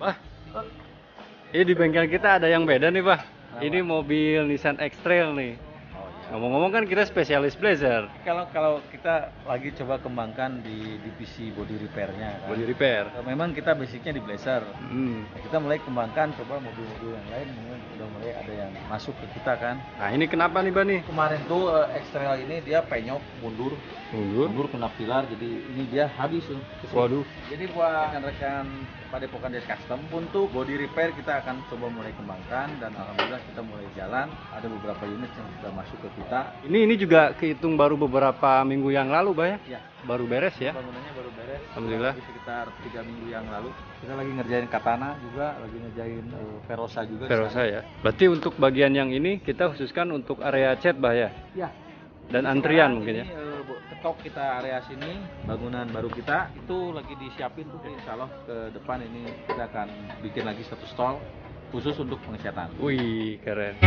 Bah, ini di bengkel kita ada yang beda nih, Bah. Ini mobil Nissan X-Trail nih. Oh iya. Ngomong-ngomong kan kita spesialis blazer, Kalau kita lagi coba kembangkan di divisi body repairnya kan. body repair. Memang kita basicnya di Blazer. Hmm. Nah, kita mulai kembangkan coba mobil-mobil yang lain, udah mulai ada yang masuk ke kita kan. Nah, ini kenapa nih, Bah nih? Kemarin tuh X-Trail ini dia penyok mundur kena pilar, jadi ini dia habis tuh. Waduh. Jadi buat rekan-rekan Padepokan DS Custom untuk body repair kita akan coba mulai kembangkan dan alhamdulillah kita mulai jalan. Ada beberapa unit yang sudah masuk ke kita. Ini juga kehitung baru beberapa minggu yang lalu, Bah ya? Ya, Baru beres ya? bangunannya baru beres. Alhamdulillah. Kurang lebih sekitar 3 minggu yang lalu. Kita lagi ngerjain Katana juga, lagi ngerjain Verosa juga. Verosa ya. Berarti untuk bagian yang ini kita khususkan untuk area cat, Bah ya? Ya. Dan Jadi antrian sekarang mungkin ini, ya? ketok kita area sini, bangunan baru kita itu lagi disiapin tuh, insya Allah ke depan ini kita akan bikin lagi satu stall khusus untuk pengecatan. Wih, keren.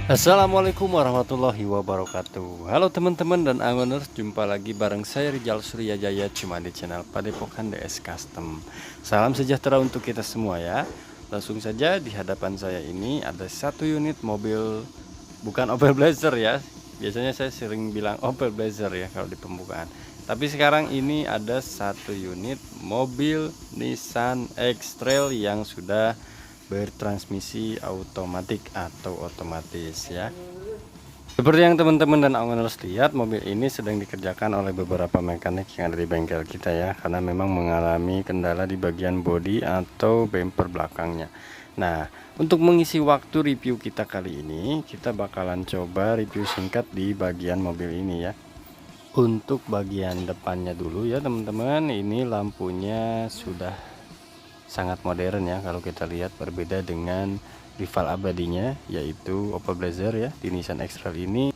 Assalamualaikum warahmatullahi wabarakatuh. Halo teman-teman dan angoners, jumpa lagi bareng saya Rijal Suryajaya cuma di channel Padepokan DS Custom. Salam sejahtera untuk kita semua ya. Langsung saja di hadapan saya ini ada satu unit mobil, bukan Opel Blazer ya. Biasanya saya sering bilang Opel Blazer ya kalau di pembukaan. Tapi sekarang ini ada satu unit mobil Nissan X-Trail yang sudah bertransmisi automatik atau otomatis ya. Seperti yang teman-teman dan owners lihat, mobil ini sedang dikerjakan oleh beberapa mekanik yang ada di bengkel kita ya, karena memang mengalami kendala di bagian bodi atau bumper belakangnya. Nah, untuk mengisi waktu review kita kali ini, kita bakalan coba review singkat di bagian mobil ini ya. Untuk bagian depannya dulu ya teman-teman, ini lampunya sudah sangat modern ya, kalau kita lihat berbeda dengan rival abadinya yaitu Opel Blazer ya. Di Nissan X-Trail ini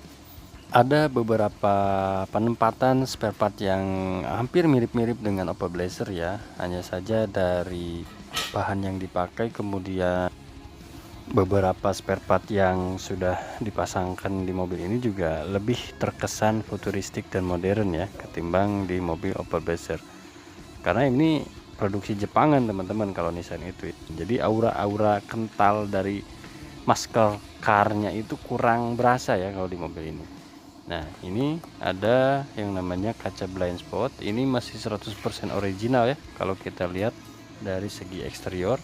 ada beberapa penempatan spare part yang hampir mirip-mirip dengan Opel Blazer ya, hanya saja dari bahan yang dipakai, kemudian beberapa spare part yang sudah dipasangkan di mobil ini juga lebih terkesan futuristik dan modern ya ketimbang di mobil Opel Blazer, karena ini produksi Jepangan teman-teman kalau Nissan itu. Jadi aura-aura kental dari masker car-nya itu kurang berasa ya kalau di mobil ini. Nah, ini ada yang namanya kaca blind spot. Ini masih 100% original ya kalau kita lihat dari segi eksterior.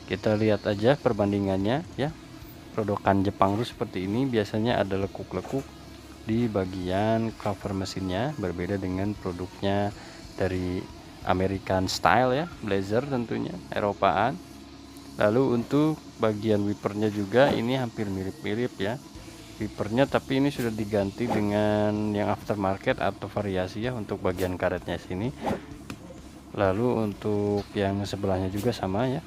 Kita lihat aja perbandingannya ya. Produkan Jepang itu seperti ini, biasanya ada lekuk-lekuk di bagian cover mesinnya, berbeda dengan produknya dari American style ya, Blazer tentunya Eropaan. Lalu untuk bagian wipernya juga ini hampir mirip-mirip ya wipernya, tapi ini sudah diganti dengan yang aftermarket atau variasi ya untuk bagian karetnya sini. Lalu untuk yang sebelahnya juga sama ya.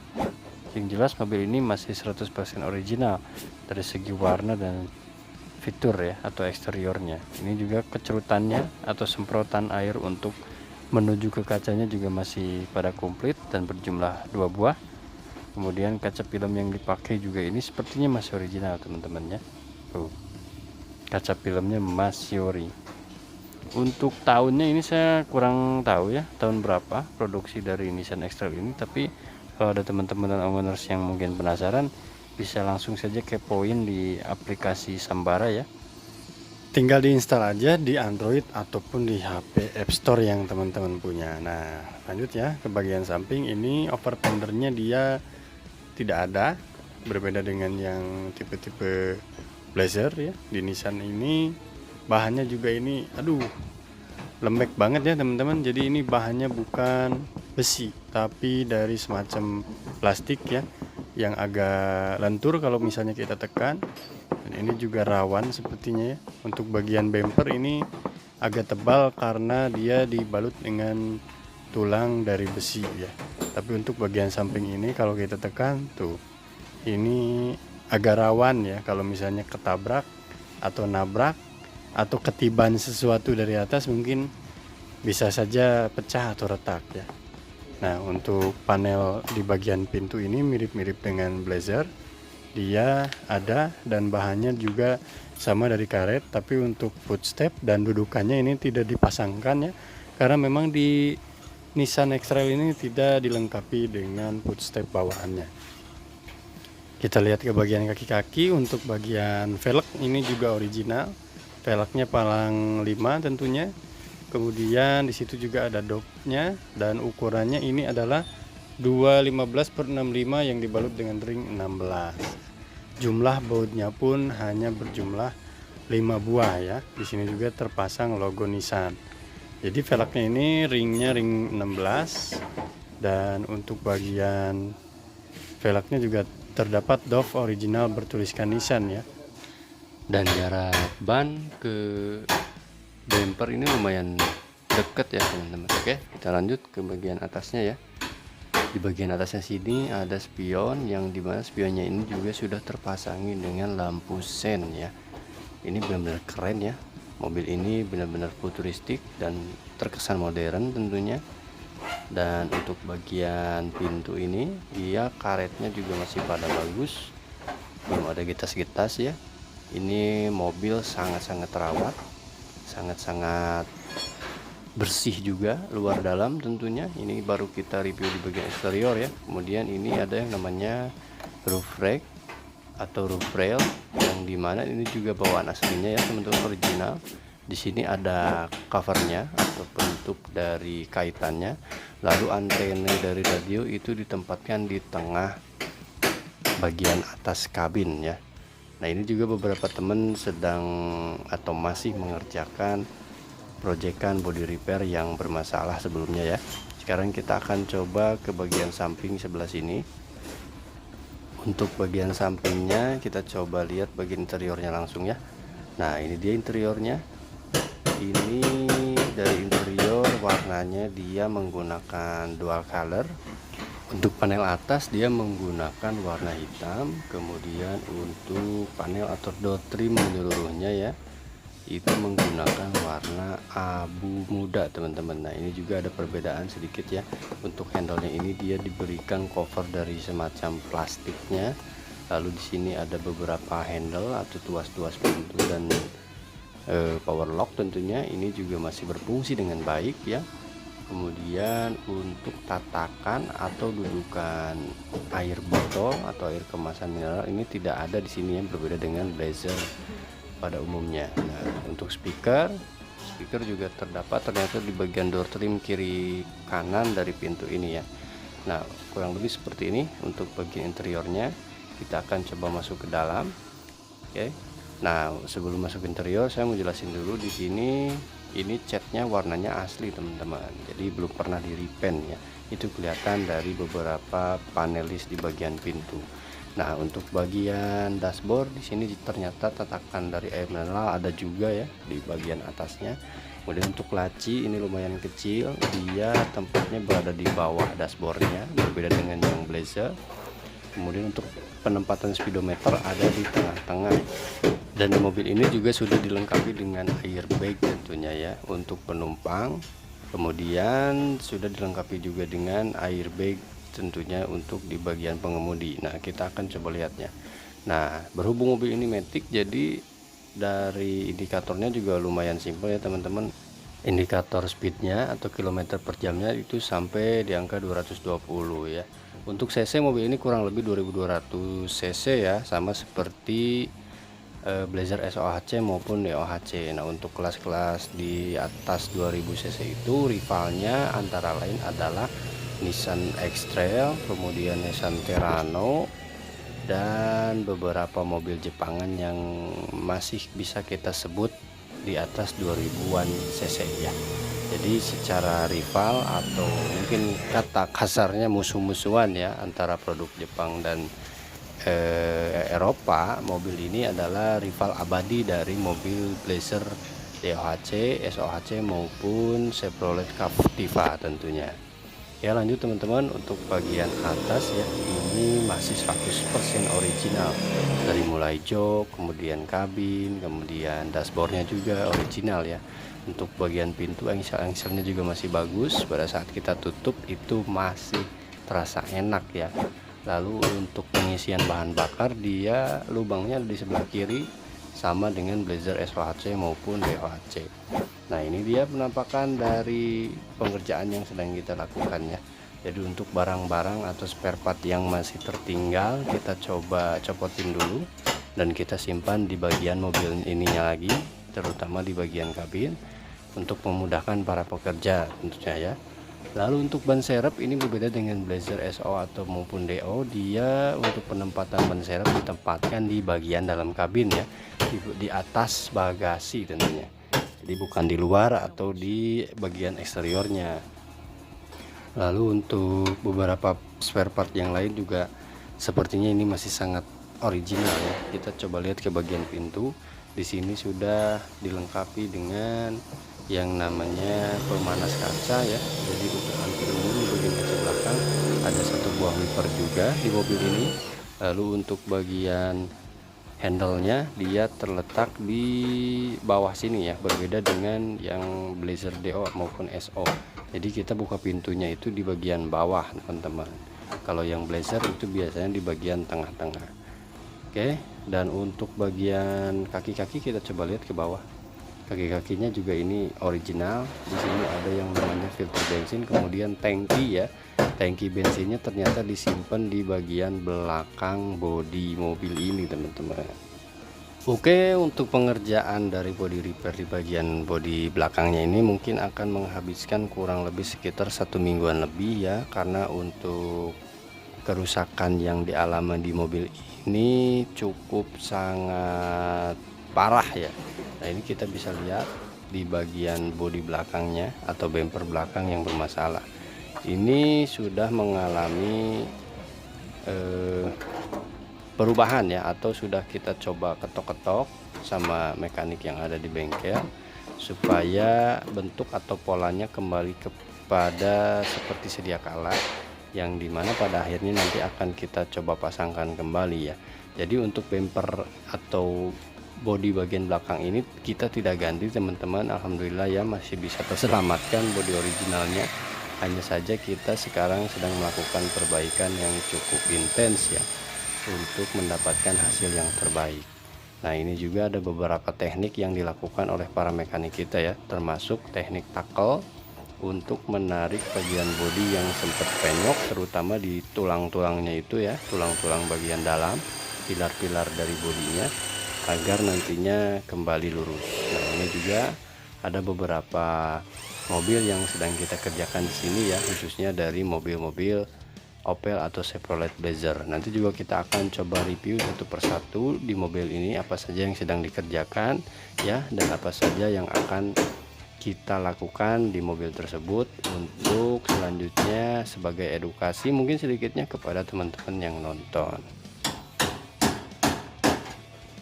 Yang jelas mobil ini masih 100% original dari segi warna dan fitur ya atau eksteriornya. Ini juga kecerutannya atau semprotan air untuk menuju ke kacanya juga masih pada komplit dan berjumlah 2 buah. Kemudian kaca film yang dipakai juga ini sepertinya masih original teman-teman ya. Tuh, kaca filmnya masih ori. Untuk tahunnya ini saya kurang tahu ya tahun berapa produksi dari Nissan X-Trail ini, tapi kalau ada teman-teman dan owners yang mungkin penasaran bisa langsung saja kepoin di aplikasi Sambara ya. Tinggal diinstal aja di Android ataupun di HP App Store yang teman-teman punya. Nah, lanjut ya ke bagian samping. Ini over fendernya dia tidak ada, berbeda dengan yang tipe-tipe Blazer ya. Di Nissan ini bahannya juga ini lembek banget ya teman-teman. Jadi ini bahannya bukan besi tapi dari semacam plastik ya, yang agak lentur kalau misalnya kita tekan. Dan ini juga rawan sepertinya ya. Untuk bagian bumper ini agak tebal karena dia dibalut dengan tulang dari besi ya. Tapi untuk bagian samping ini kalau kita tekan tuh, ini agak rawan ya kalau misalnya ketabrak atau nabrak atau ketiban sesuatu dari atas, mungkin bisa saja pecah atau retak ya. Nah, untuk panel di bagian pintu ini mirip-mirip dengan Blazer, dia ada dan bahannya juga sama dari karet, tapi untuk footstep dan dudukannya ini tidak dipasangkan ya, karena memang di Nissan X-Trail ini tidak dilengkapi dengan footstep bawaannya. Kita lihat ke bagian kaki-kaki. Untuk bagian velg ini juga original, velgnya palang 5 tentunya. Kemudian di situ juga ada dopnya dan ukurannya ini adalah 215/65 yang dibalut dengan ring 16. Jumlah bautnya pun hanya berjumlah 5 buah ya. Di sini juga terpasang logo Nissan. Jadi velgnya ini ringnya ring 16, dan untuk bagian velgnya juga terdapat dove original bertuliskan Nissan ya. Dan jarak ban ke bumper ini lumayan deket ya teman-teman. Oke, kita lanjut ke bagian atasnya ya. Di bagian atasnya sini ada spion, yang dimana spionnya ini juga sudah terpasangi dengan lampu sen ya. Ini benar-benar keren ya. Mobil ini benar-benar futuristik dan terkesan modern tentunya. Dan untuk bagian pintu ini dia karetnya juga masih pada bagus, belum ada gitas-gitas ya. Ini mobil sangat-sangat terawat, sangat-sangat bersih juga luar dalam tentunya. Ini baru kita review di bagian eksterior ya. Kemudian ini ada yang namanya roof rack atau roof rail, yang dimana ini juga bawaan aslinya ya teman-teman, original. Di sini ada covernya atau bentuk dari kaitannya. Lalu antena dari radio itu ditempatkan di tengah bagian atas kabin ya. Nah, ini juga beberapa teman sedang atau masih mengerjakan proyekan body repair yang bermasalah sebelumnya ya. Sekarang kita akan coba ke bagian samping sebelah sini. Untuk bagian sampingnya kita coba lihat bagian interiornya langsung ya. Nah, ini dia interiornya. Ini dari interior warnanya dia menggunakan dual color. Untuk panel atas dia menggunakan warna hitam. Kemudian untuk panel atau door trim menyeluruhnya ya, itu menggunakan warna abu muda teman-teman. Nah, ini juga ada perbedaan sedikit ya. Untuk handle-nya ini dia diberikan cover dari semacam plastiknya. Lalu di sini ada beberapa handle atau tuas-tuas pintu dan power lock tentunya. Ini juga masih berfungsi dengan baik ya. Kemudian untuk tatakan atau dudukan air botol atau air kemasan mineral ini tidak ada di sini, yang berbeda dengan Blazer pada umumnya. Nah, untuk speaker juga terdapat ternyata di bagian door trim kiri kanan dari pintu ini ya. Nah, kurang lebih seperti ini untuk bagian interiornya. Kita akan coba masuk ke dalam. Oke. Nah, sebelum masuk interior saya mau jelasin dulu di sini ini catnya warnanya asli teman-teman, jadi belum pernah di repaint ya. Itu kelihatan dari beberapa panelis di bagian pintu. Nah, untuk bagian dashboard di sini ternyata tatakan dari air mineral ada juga ya di bagian atasnya. Kemudian untuk laci ini lumayan kecil, dia tempatnya berada di bawah dashboardnya, berbeda dengan yang Blazer. Kemudian untuk penempatan speedometer ada di tengah-tengah, dan di mobil ini juga sudah dilengkapi dengan airbag tentunya ya untuk penumpang. Kemudian sudah dilengkapi juga dengan airbag tentunya untuk di bagian pengemudi. Nah, kita akan coba lihatnya. Nah, berhubung mobil ini matic, jadi dari indikatornya juga lumayan simpel ya teman-teman. Indikator speednya atau kilometer per jamnya itu sampai di angka 220 ya. Untuk cc mobil ini kurang lebih 2200 cc ya, sama seperti Blazer SOHC maupun DOHC. Nah, untuk kelas-kelas di atas 2000 cc itu rivalnya antara lain adalah Nissan X-Trail, kemudian Nissan Terrano, dan beberapa mobil Jepangan yang masih bisa kita sebut di atas 2000-an cc ya. Jadi secara rival atau mungkin kata kasarnya musuh-musuhan ya antara produk Jepang dan Eropa, mobil ini adalah rival abadi dari mobil Blazer DOHC, SOHC maupun Chevrolet Captiva tentunya. Ya, lanjut teman-teman, untuk bagian atas ya, ini masih 100% original. Dari mulai jok, kemudian kabin, kemudian dashboardnya juga original ya. Untuk bagian pintu, engsel-engselnya juga masih bagus. Pada saat kita tutup itu masih terasa enak ya. Lalu untuk pengisian bahan bakar, dia lubangnya di sebelah kiri sama dengan Blazer SOHC maupun DOHC. Nah, ini dia penampakan dari pengerjaan yang sedang kita lakukan ya. Jadi untuk barang-barang atau spare part yang masih tertinggal, kita coba copotin dulu dan kita simpan di bagian mobil ininya lagi, terutama di bagian kabin, untuk memudahkan para pekerja tentunya ya. Lalu untuk ban serep ini berbeda dengan Blazer SO atau maupun DO, dia untuk penempatan ban serep ditempatkan di bagian dalam kabin ya, di atas bagasi tentunya. Jadi bukan di luar atau di bagian eksteriornya. Lalu untuk beberapa spare part yang lain juga sepertinya ini masih sangat original ya. Kita coba lihat ke bagian pintu. Di sini sudah dilengkapi dengan yang namanya pemanas kaca ya. Jadi untuk anti embun di bagian kaca belakang ada satu buah wiper juga di mobil ini. Lalu untuk bagian handle-nya dia terletak di bawah sini ya, berbeda dengan yang Blazer DO maupun SO. Jadi kita buka pintunya itu di bagian bawah teman-teman. Kalau yang Blazer itu biasanya di bagian tengah-tengah. Oke, dan untuk bagian kaki-kaki kita coba lihat ke bawah. Kaki-kakinya juga ini original. Di sini ada yang namanya filter bensin, kemudian tangki ya. Tangki bensinnya ternyata disimpan di bagian belakang bodi mobil ini teman-teman. Oke, untuk pengerjaan dari body repair di bagian bodi belakangnya ini mungkin akan menghabiskan kurang lebih sekitar 1 mingguan lebih ya, karena untuk kerusakan yang dialami di mobil ini cukup sangat parah ya. Nah, ini kita bisa lihat di bagian bodi belakangnya atau bumper belakang yang bermasalah. Ini sudah mengalami perubahan ya, atau sudah kita coba ketok-ketok sama mekanik yang ada di bengkel supaya bentuk atau polanya kembali kepada seperti sedia kala, yang dimana pada akhirnya nanti akan kita coba pasangkan kembali ya. Jadi untuk bumper atau bodi bagian belakang ini kita tidak ganti teman-teman, alhamdulillah ya, masih bisa terselamatkan bodi originalnya. Hanya saja kita sekarang sedang melakukan perbaikan yang cukup intens ya, untuk mendapatkan hasil yang terbaik. Nah, ini juga ada beberapa teknik yang dilakukan oleh para mekanik kita ya, termasuk teknik tackle untuk menarik bagian bodi yang sempat penyok, terutama di tulang-tulangnya itu ya, tulang-tulang bagian dalam, pilar-pilar dari bodinya, agar nantinya kembali lurus. Nah, ini juga ada beberapa mobil yang sedang kita kerjakan di sini ya, khususnya dari mobil-mobil Opel atau Chevrolet Blazer. Nanti juga kita akan coba review satu persatu di mobil ini apa saja yang sedang dikerjakan ya, dan apa saja yang akan kita lakukan di mobil tersebut untuk selanjutnya sebagai edukasi mungkin sedikitnya kepada teman-teman yang nonton.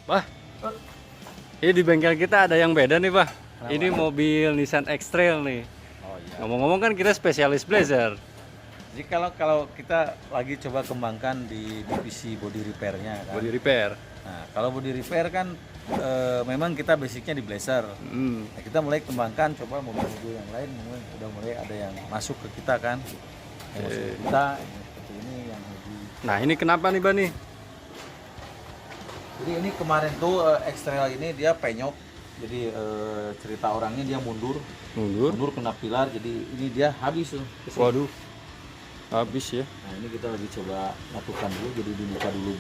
Wah, ini di bengkel kita ada yang beda nih, Pak. Ini mobil Nissan X-Trail nih. Oh iya. Ngomong-ngomong kan kita spesialis blazer. Jadi kalau kita lagi coba kembangkan di divisi body repairnya kan. Body repair. Nah, kalau body repair kan memang kita basicnya di blazer. Nah, kita mulai kembangkan coba mobil-mobil yang lain udah mulai ada yang masuk ke kita kan. Yang masuk ke kita yang seperti ini yang lebih. Nah, ini kenapa nih, Bani? Jadi ini kemarin tuh X-Trail ini dia penyok. Jadi cerita orangnya dia mundur kena pilar. Jadi ini dia habis tuh. Waduh. Habis ya. Nah, ini kita lagi coba lakukan dulu, jadi dibuka dulu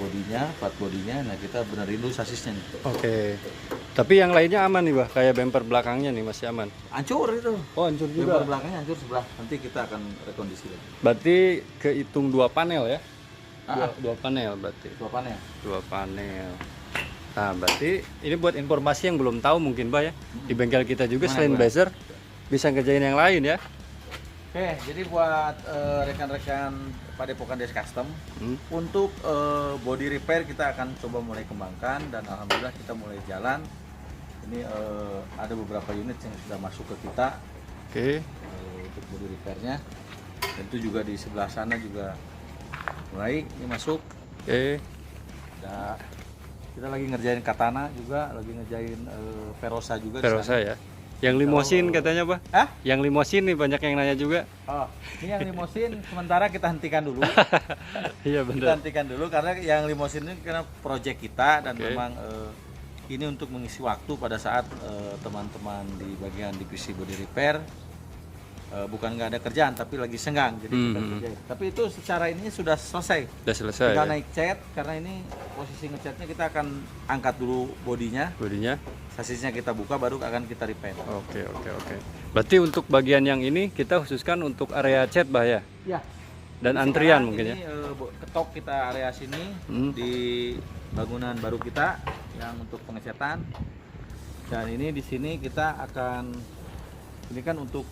bodinya, part bodinya. Nah, kita benerin dulu sasisnya nih. Oke. Tapi yang lainnya aman nih, Bah. Kayak bumper belakangnya nih masih aman. Hancur itu. Oh, hancur Bumper juga. belakangnya hancur sebelah. Nanti kita akan rekondisi lagi. Berarti kehitung 2 panel ya? Ah, Dua panel berarti. Bapannya. 2 panel. Nah, berarti ini buat informasi yang belum tahu mungkin, Bah ya. Di bengkel kita juga Gimana, selain Bah? blazer bisa ngerjain yang lain ya. Oke, jadi buat rekan-rekan Padepokan Des Custom untuk body repair kita akan coba mulai kembangkan dan alhamdulillah kita mulai jalan. Ini ada beberapa unit yang sudah masuk ke kita. Oke. Untuk body repairnya. Tentu juga di sebelah sana juga mulai ini masuk. Oke. Nah, kita lagi ngerjain katana juga, lagi ngerjain Verosa juga. di Verosa sana. ya. Yang limosin katanya, Bah. Hah? Yang limosin nih banyak yang nanya juga. Oh, ini yang limosin sementara kita hentikan dulu. Iya Kita benar. hentikan dulu karena yang limosin ini karena project kita dan Oke. memang ini untuk mengisi waktu pada saat teman-teman di bagian divisi body repair bukan nggak ada kerjaan tapi lagi senggang jadi kita kerjain. Tapi itu secara ini sudah selesai. Udah selesai Tinggal ya. naik cat karena ini posisi ngecatnya kita akan angkat dulu bodinya, Bodinya. sasisnya kita buka baru akan kita repair. Oke. Berarti untuk bagian yang ini kita khususkan untuk area cat, Bah ya. Ya. Dan Jadi antrian sekarang mungkin ini, ketok kita area sini Hmm. di bangunan baru kita yang untuk pengecatan. Dan ini di sini kita akan ini kan untuk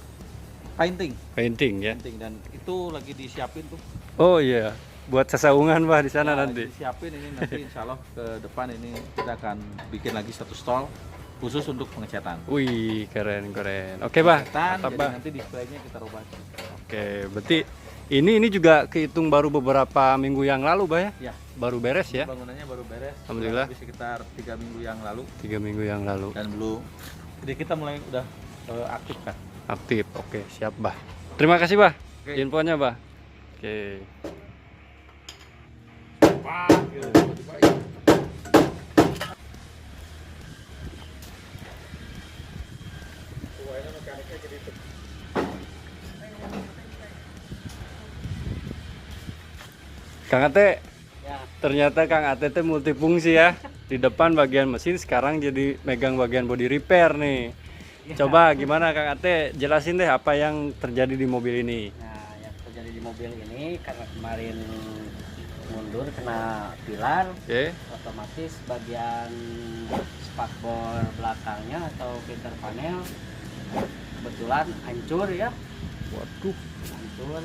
painting, ya. Painting ya. dan itu lagi disiapin tuh. Oh iya. Buat sesaungan, Bah di sana Nah, nanti. lagi disiapin ini nanti insya Allah ke depan ini kita akan bikin lagi satu stall khusus untuk pengecatan. Wih, keren. Oke, Bah. Pengecatan, Mantap, jadi Bah. nanti displaynya kita rubah. Oke, berarti ini juga kehitung baru beberapa minggu yang lalu, Bah ya. Ya, Baru beres ya. bangunannya baru beres. Alhamdulillah. Kurang lebih sekitar 3 minggu yang lalu 3 minggu yang lalu. dan belum. Jadi kita mulai udah aktif kan. Aktif. Oke, siap, Bah. Terima kasih, Bah. Oke. Infonya, Bah. Oke. Kang Ate, Ya. ternyata Kang Ate itu multifungsi ya. Di depan bagian mesin, sekarang jadi megang bagian body repair nih. Coba gimana Kang Ate, jelasin deh apa yang terjadi di mobil ini. Nah, yang terjadi di mobil ini karena kemarin mundur kena pilar, Oke. otomatis bagian spakbor belakangnya atau filter panel kebetulan hancur ya, Waduh. hancur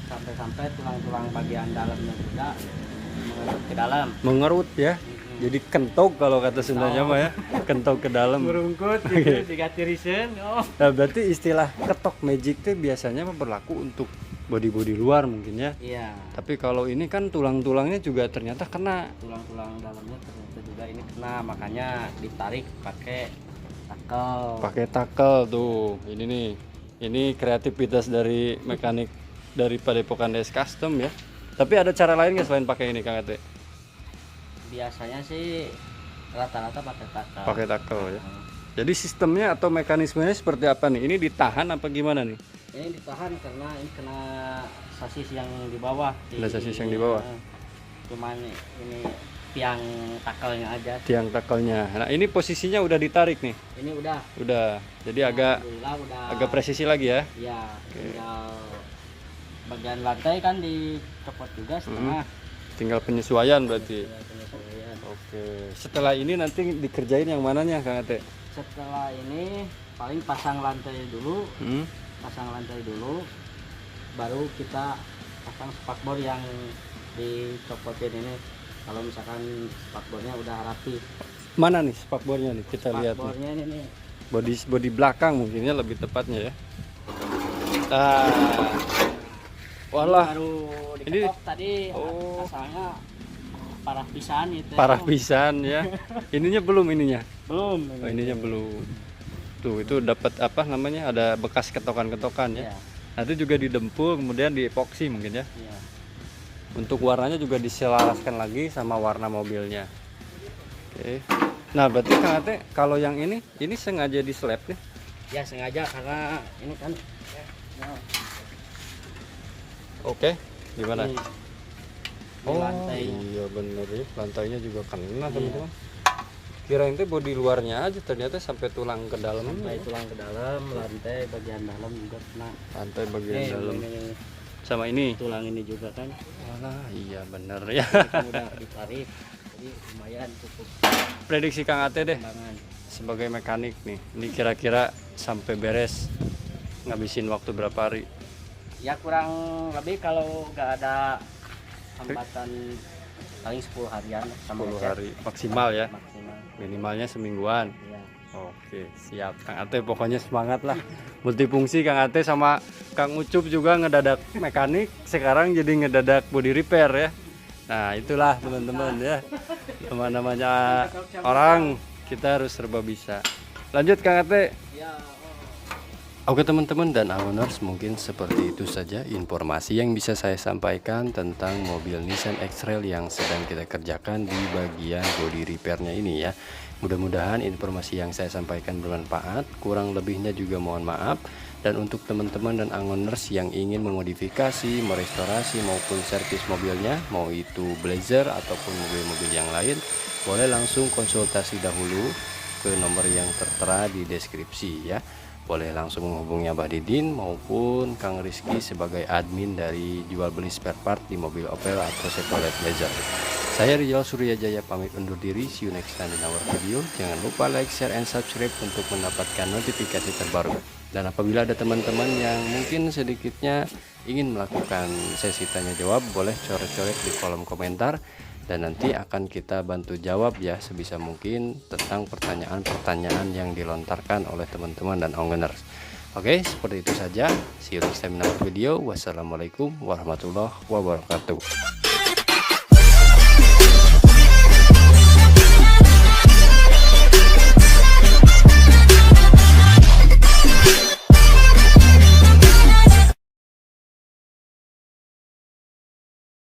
sampai-sampai tulang-tulang bagian dalamnya juga mengenai ke dalam. Mengerut ya. Jadi kentok kalau kata Sundanya mah ya. Kentok ke dalam. Merungkut gitu, diganti reason. Oh. Nah, berarti istilah ketok magic itu biasanya berlaku untuk body-body luar mungkin ya. Iya, Tapi kalau ini kan tulang-tulangnya juga ternyata kena. tulang-tulang dalamnya ternyata juga ini kena, makanya ditarik pakai tackle. Pakai tackle tuh. Ini nih. Ini kreativitas dari mekanik dari Padepokan Des Custom ya. Tapi ada cara lain nggak selain pakai ini Kang Ate? Biasanya sih rata-rata pakai tackle. Pakai tackle ya. Jadi sistemnya atau mekanismenya seperti apa nih? Ini ditahan apa gimana nih? Ini ditahan karena ini kena sasis yang di bawah. Ada sasis yang di bawah. Cuman ini tiang takelnya aja. Tiang tackle-nya. Nah, ini posisinya udah ditarik nih. Ini udah. Udah. Jadi agak Alhamdulillah udah. agak presisi lagi ya. Ya, tinggal bagian lantai kan dicopot juga setengah. Tinggal penyesuaian berarti. Ya, penyesuaian. Oke. Setelah ini nanti dikerjain yang mananya Kang Ate? Setelah ini paling pasang lantai dulu, Hmm? baru kita pasang spakbor yang dicopotin ini. Kalau misalkan spakbornya udah rapi, Mana nih spakbornya nih? Kita lihat nih. spakbornya ini nih. Bodi belakang mungkinnya lebih tepatnya ya. Ah. Walah, Baru ini- diketok tadi, Oh. asalnya parah pisan itu. parah pisan ya. Ininya belum ininya. Belum. Oh, ininya belum. Tuh, itu dapat apa namanya? Ada bekas ketokan-ketokan ya. Iya, Nanti juga didempul kemudian diepoksi mungkin ya. iya. Untuk warnanya juga diselaraskan lagi sama warna mobilnya. Oke. Nah, berarti Kang Ate kalau yang ini sengaja di slab nih. Ya sengaja karena ini kan Oke. Gimana? ini Oh, lantainya. iya bener ya. Lantainya juga kena Iya. teman-teman. Kirain itu bodi luarnya aja, ternyata sampai tulang ke dalam. Sampai tulang ke dalam, lantai bagian dalam juga kena. Lantai bagian Nih, dalam. ini, Sama ini. tulang ini juga kan. Walah, iya bener ya. Itu udah ditarik, jadi lumayan cukup Prediksi Kang Ate deh kembangan. sebagai mekanik nih. Ini kira-kira sampai beres ngabisin waktu berapa hari? Ya kurang lebih kalau nggak ada hambatan paling 10 harian sama 10 ngecat hari maksimal ya. maksimal. Minimalnya semingguan. Iya. Oke, siap Kang Ate, pokoknya semangat lah. Multifungsi Kang Ate sama Kang Ucup juga ngedadak mekanik, sekarang jadi ngedadak body repair ya. Nah, itulah teman-teman ya. Namanya orang, kita harus serba bisa. Lanjut Kang Ate. Ya, Oke teman-teman dan Agoners, mungkin seperti itu saja informasi yang bisa saya sampaikan tentang mobil Nissan X-Trail yang sedang kita kerjakan di bagian body repairnya ini ya. Mudah-mudahan informasi yang saya sampaikan bermanfaat, kurang lebihnya juga mohon maaf. Dan untuk teman-teman dan Agoners yang ingin memodifikasi, merestorasi maupun servis mobilnya, mau itu Blazer ataupun mobil-mobil yang lain, boleh langsung konsultasi dahulu ke nomor yang tertera di deskripsi ya. Boleh langsung menghubungi Abah Didin maupun Kang Rizky sebagai admin dari jual beli spare part di mobil Opel atau Chevrolet Blazer. Saya Rijal Suryajaya pamit undur diri. See you next time in our video. Jangan lupa like, share, and subscribe untuk mendapatkan notifikasi terbaru. Dan apabila ada teman-teman yang mungkin sedikitnya ingin melakukan sesi tanya jawab, boleh coret-coret di kolom komentar. Dan nanti akan kita bantu jawab ya sebisa mungkin tentang pertanyaan-pertanyaan yang dilontarkan oleh teman-teman dan Agoners. Oke, seperti itu saja. See you next time in our video. Wassalamualaikum warahmatullahi wabarakatuh.